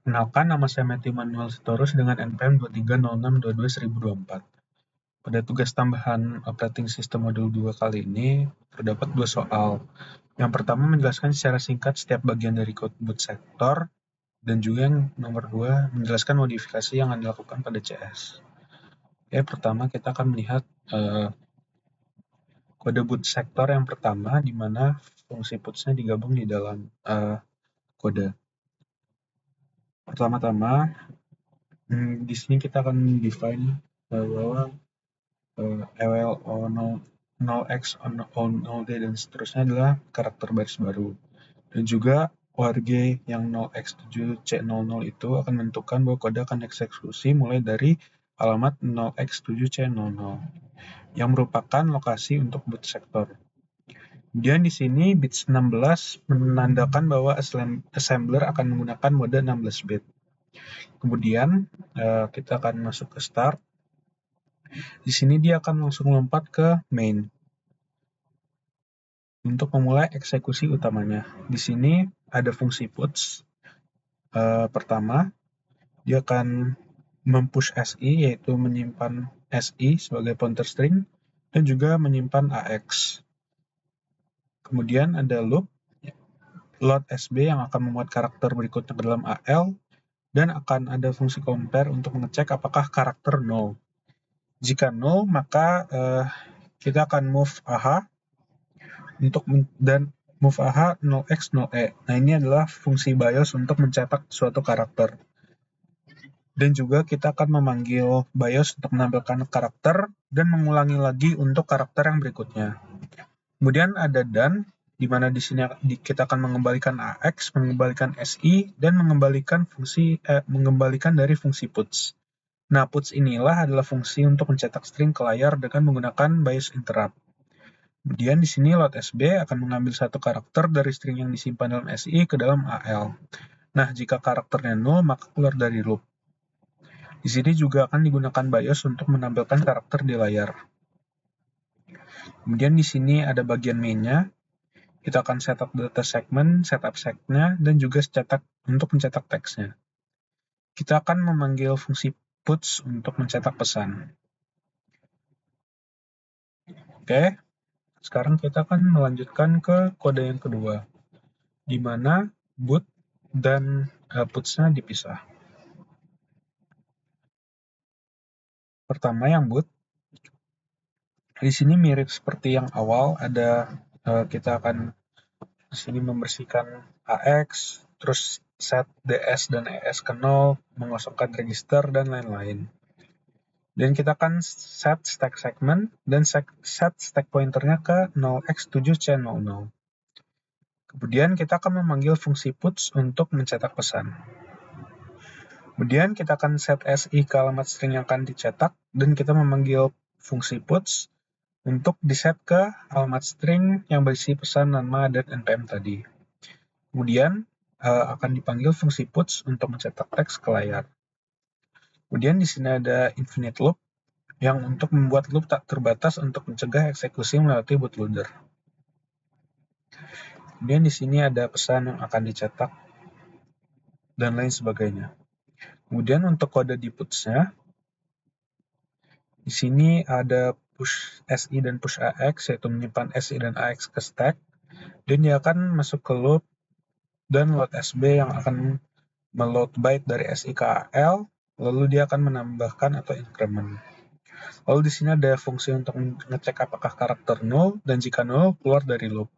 Kenalkan, nama saya Matthew Manuel Sitorus dengan NPM 2306221024. Pada tugas tambahan operating system modul 2 kali ini, terdapat 2 soal. Yang pertama menjelaskan secara singkat setiap bagian dari code boot sector, dan juga yang nomor 2 menjelaskan modifikasi yang akan dilakukan pada CS. Oke, pertama kita akan melihat kode boot sector yang pertama, di mana fungsi puts-nya digabung di dalam kode. Pertama-tama, di sini kita akan define bahwa EWL O0X, O0D, dan seterusnya adalah karakter baris baru. Dan juga ORG yang 0x7C00 itu akan menentukan bahwa kode akan dieksekusi mulai dari alamat 0x7C00, yang merupakan lokasi untuk boot sector. Kemudian di sini bit 16 menandakan bahwa assembler akan menggunakan mode 16 bit. Kemudian kita akan masuk ke start. Di sini dia akan langsung lompat ke main untuk memulai eksekusi utamanya. Di sini ada fungsi puts. Pertama, dia akan mempush SI, yaitu menyimpan SI sebagai pointer string, dan juga menyimpan AX. Kemudian ada loop, load SB yang akan memuat karakter berikutnya ke dalam AL, dan akan ada fungsi compare untuk mengecek apakah karakter 0. Jika 0, maka kita akan move AH dan move AH 0x0e. Nah, ini adalah fungsi BIOS untuk mencetak suatu karakter. Dan juga kita akan memanggil BIOS untuk menampilkan karakter dan mengulangi lagi untuk karakter yang berikutnya. Kemudian ada done, di mana di sini kita akan mengembalikan AX, mengembalikan SI, dan mengembalikan dari fungsi puts. Nah, puts inilah adalah fungsi untuk mencetak string ke layar dengan menggunakan BIOS interrupt. Kemudian di sini load SB akan mengambil satu karakter dari string yang disimpan dalam SI ke dalam AL. Nah, jika karakternya 0, maka keluar dari loop. Di sini juga akan digunakan BIOS untuk menampilkan karakter di layar. Kemudian di sini ada bagian main-nya. Kita akan setup data segment, setup set-nya, dan juga untuk mencetak teksnya. Kita akan memanggil fungsi puts untuk mencetak pesan. Oke, sekarang kita akan melanjutkan ke kode yang kedua, di mana boot dan puts-nya dipisah. Pertama yang boot, di sini mirip seperti yang awal, kita akan di sini membersihkan AX, terus set DS dan ES ke 0, mengosongkan register, dan lain-lain. Dan kita akan set stack segment dan set stack pointernya ke 0x7C00. Kemudian kita akan memanggil fungsi puts untuk mencetak pesan. Kemudian kita akan set SI ke alamat string yang akan dicetak, dan kita memanggil fungsi puts untuk diset ke alamat string yang berisi pesan nama dan npm tadi. Kemudian akan dipanggil fungsi puts untuk mencetak teks ke layar. Kemudian di sini ada infinite loop yang untuk membuat loop tak terbatas untuk mencegah eksekusi melewati bootloader. Kemudian di sini ada pesan yang akan dicetak dan lain sebagainya. Kemudian untuk kode di puts-nya, di sini ada push SI dan push AX, yaitu menyimpan SI dan AX ke stack, dan dia akan masuk ke loop dan load SB yang akan meload byte dari SI ke AL, lalu dia akan menambahkan atau increment. Lalu di sini ada fungsi untuk ngecek apakah karakter 0, dan jika 0, keluar dari loop.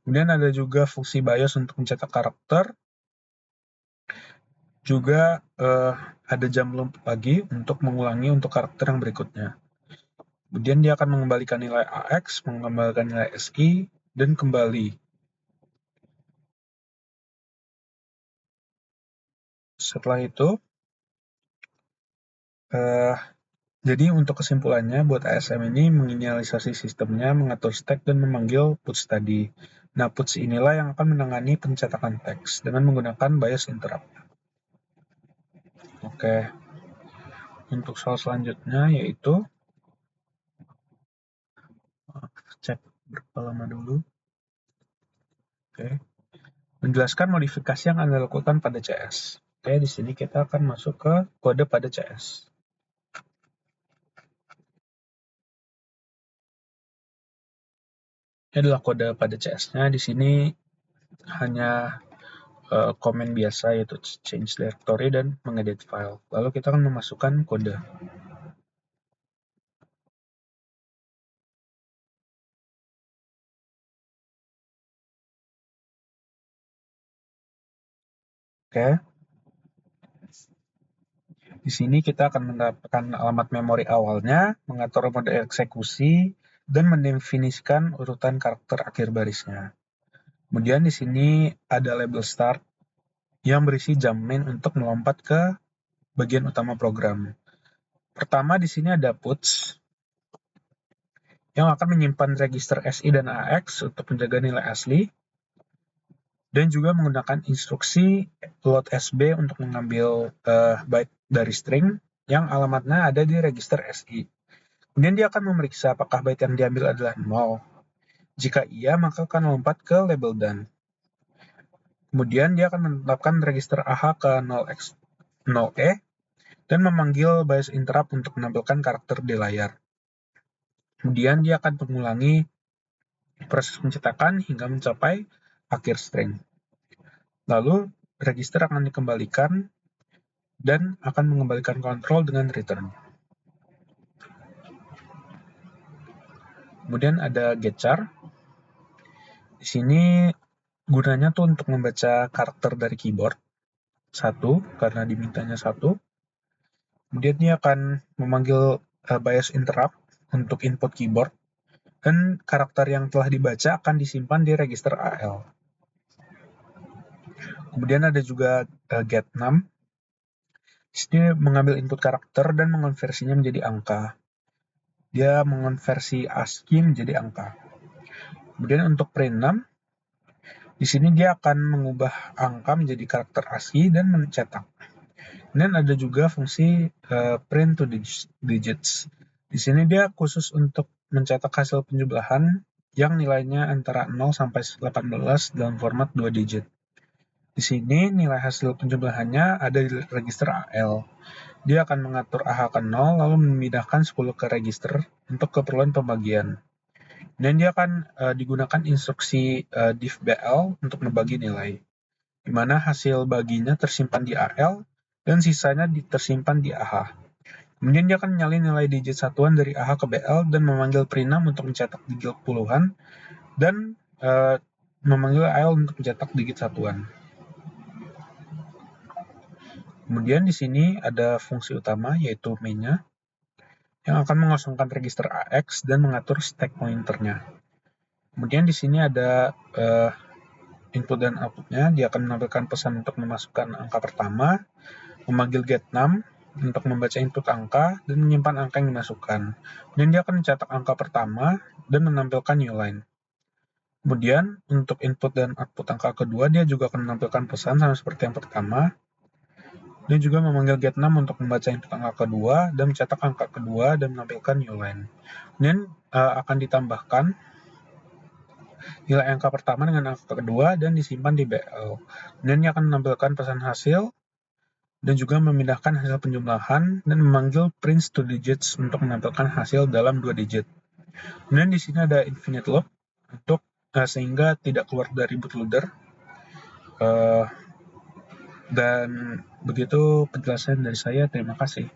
Kemudian ada juga fungsi BIOS untuk mencetak karakter. Juga ada jump loop lagi untuk mengulangi untuk karakter yang berikutnya. Kemudian dia akan mengembalikan nilai AX, mengembalikan nilai SI, dan kembali. Setelah itu, jadi untuk kesimpulannya, buat ASM ini menginisialisasi sistemnya, mengatur stack, dan memanggil puts tadi. Nah, puts inilah yang akan menangani pencetakan teks dengan menggunakan BIOS interrupt. Oke, untuk soal selanjutnya yaitu cek berapa lama dulu. Oke, menjelaskan modifikasi yang Anda lakukan pada CS. Oke, di sini kita akan masuk ke kode pada CS. Ini adalah kode pada CS-nya. Di sini hanya komen biasa, yaitu change directory dan mengedit file. Lalu kita akan memasukkan kode. Oke. Di sini kita akan mendapatkan alamat memori awalnya, mengatur mode eksekusi, dan mendefinisikan urutan karakter akhir barisnya. Kemudian di sini ada label start yang berisi jump main untuk melompat ke bagian utama program. Pertama di sini ada puts yang akan menyimpan register SI dan AX untuk menjaga nilai asli, dan juga menggunakan instruksi load SB untuk mengambil byte dari string yang alamatnya ada di register SI. Kemudian dia akan memeriksa apakah byte yang diambil adalah 0. Jika iya, maka akan melompat ke label done. Kemudian dia akan menetapkan register AH ke 0x0E dan memanggil bias interrupt untuk menampilkan karakter di layar. Kemudian dia akan mengulangi proses pencetakan hingga mencapai akhir string. Lalu register akan dikembalikan dan akan mengembalikan kontrol dengan return. Kemudian ada getchar. Di sini gunanya tuh untuk membaca karakter dari keyboard. 1, karena dimintanya 1. Kemudian dia akan memanggil bias interrupt untuk input keyboard. Dan karakter yang telah dibaca akan disimpan di register AL. Kemudian ada juga get6. Di sini mengambil input karakter dan mengonversinya menjadi angka. Dia mengonversi ASCII menjadi angka. Kemudian untuk print6, di sini dia akan mengubah angka menjadi karakter ASCII dan mencetak. Dan ada juga fungsi print to digits. Di sini dia khusus untuk mencetak hasil penjumlahan yang nilainya antara 0 sampai 18 dalam format 2 digit. Di sini nilai hasil penjumlahannya ada di register AL. Dia akan mengatur AH ke 0 lalu memindahkan 10 ke register untuk keperluan pembagian. Dan dia akan digunakan instruksi diffbl untuk membagi nilai, di mana hasil baginya tersimpan di AL dan sisanya tersimpan di AH. Kemudian dia akan menyalin nilai digit satuan dari AH ke BL dan memanggil print6 untuk mencetak digit puluhan dan memanggil AL untuk mencetak digit satuan. Kemudian di sini ada fungsi utama yaitu main-nya yang akan mengosongkan register AX dan mengatur stack pointernya. Kemudian di sini ada input dan outputnya. Dia akan menampilkan pesan untuk memasukkan angka pertama, memanggil get6 untuk membaca input angka dan menyimpan angka yang dimasukkan. Kemudian dia akan mencetak angka pertama dan menampilkan new line. Kemudian untuk input dan output angka kedua, dia juga akan menampilkan pesan sama seperti yang pertama. Dia juga memanggil get6 untuk membaca input angka kedua dan mencetak angka kedua dan menampilkan new line. Kemudian akan ditambahkan nilai angka pertama dengan angka kedua dan disimpan di BL. Kemudian dia akan menampilkan pesan hasil dan juga memindahkan hasil penjumlahan dan memanggil print to digits untuk menampilkan hasil dalam 2 digit. Kemudian di sini ada infinite loop untuk sehingga tidak keluar dari bootloader. Dan begitu penjelasan dari saya. Terima kasih.